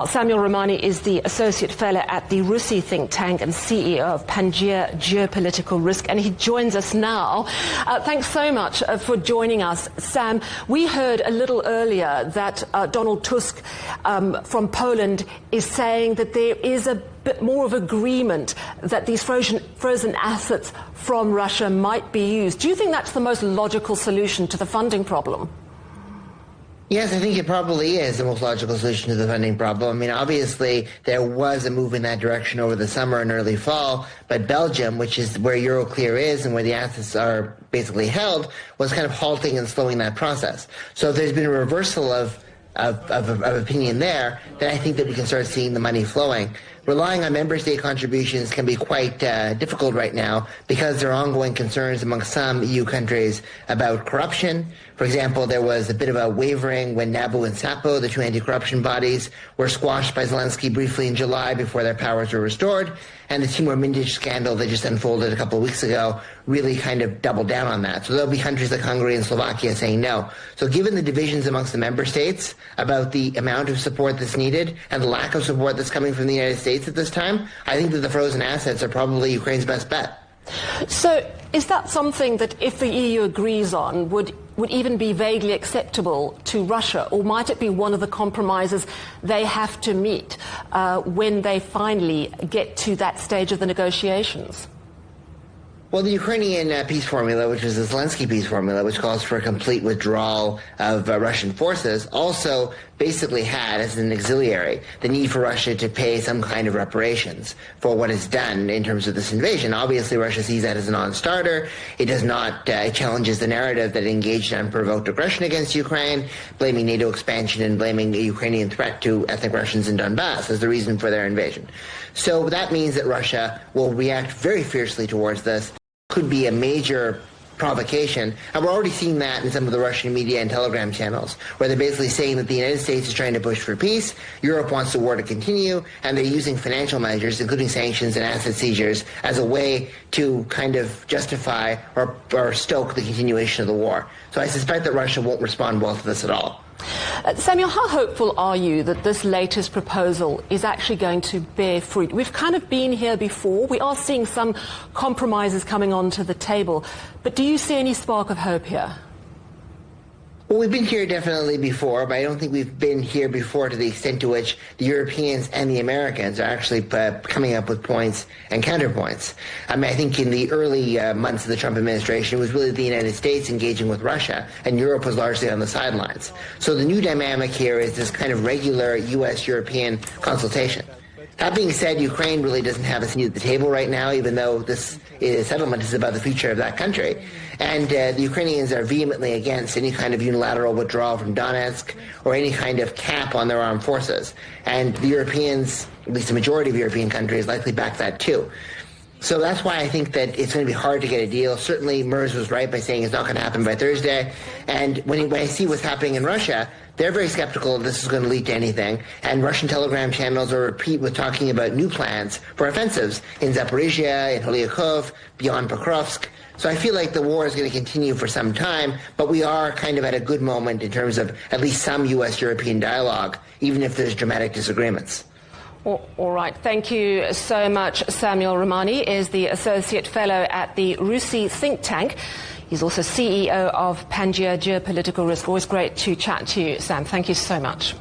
Samuel Ramani is the Associate Fellow at the RUSI think tank and CEO of Pangea Geopolitical Risk, and he joins us now. Thanks so much for joining us. Sam, we heard a little earlier that Donald Tusk from Poland is saying that there is a bit more of agreement that these frozen assets from Russia might be used. Do you think that's the most logical solution to the funding problem? Yes, I think it probably is the most logical solution to the funding problem. I mean, obviously, there was a move in that direction over the summer and early fall, but Belgium, which is where Euroclear is and where the assets are basically held, was kind of halting and slowing that process. So if there's been a reversal of opinion there, then I think that we can start seeing the money flowing. Relying on member state contributions can be quite difficult right now because there are ongoing concerns among some EU countries about corruption. For example, there was a bit of a wavering when NABU and SAPO, the two anti-corruption bodies, were squashed by Zelensky briefly in July before their powers were restored. And the Timor Mindic scandal that just unfolded a couple of weeks ago really kind of doubled down on that. So there'll be countries like Hungary and Slovakia saying no. So given the divisions amongst the member states about the amount of support that's needed and the lack of support that's coming from the United States at this time, I think that the frozen assets are probably Ukraine's best bet. So is that something that if the EU agrees on would even be vaguely acceptable to Russia, or might it be one of the compromises they have to meet when they finally get to that stage of the negotiations? Well, the Ukrainian peace formula, which is the Zelensky peace formula, which calls for a complete withdrawal of Russian forces, also basically had as an auxiliary the need for Russia to pay some kind of reparations for what is done in terms of this invasion. Obviously, Russia sees that as a non-starter. It does not, it challenges the narrative that it engaged in unprovoked aggression against Ukraine, blaming NATO expansion and blaming a Ukrainian threat to ethnic Russians in Donbass as the reason for their invasion. So that means that Russia will react very fiercely towards this. Could be a major provocation, and we're already seeing that in some of the Russian media and Telegram channels, where they're basically saying that the United States is trying to push for peace, Europe wants the war to continue, and they're using financial measures, including sanctions and asset seizures, as a way to kind of justify or stoke the continuation of the war. So I suspect that Russia won't respond well to this at all. Samuel, how hopeful are you that this latest proposal is actually going to bear fruit? We've kind of been here before. We are seeing some compromises coming onto the table. But do you see any spark of hope here? Well, we've been here definitely before, but I don't think we've been here before to the extent to which the Europeans and the Americans are actually coming up with points and counterpoints. I mean, I think in the early months of the Trump administration, it was really the United States engaging with Russia, and Europe was largely on the sidelines. So the new dynamic here is this kind of regular U.S.-European consultation. That being said, Ukraine really doesn't have a seat at the table right now, even though this settlement is about the future of that country. And the Ukrainians are vehemently against any kind of unilateral withdrawal from Donetsk or any kind of cap on their armed forces. And the Europeans, at least the majority of European countries, likely back that too. So that's why I think that it's going to be hard to get a deal. Certainly, Merz was right by saying it's not going to happen by Thursday. And when I see what's happening in Russia, they're very skeptical this is going to lead to anything. And Russian Telegram channels are replete with talking about new plans for offensives in Zaporizhia, in Holyakov, beyond Pokrovsk. So I feel like the war is going to continue for some time, but we are kind of at a good moment in terms of at least some U.S.-European dialogue, even if there's dramatic disagreements. All right. Thank you so much. Samuel Ramani is the Associate Fellow at the RUSI think tank. He's also CEO of Pangea Geopolitical Risk. Always great to chat to you, Sam. Thank you so much.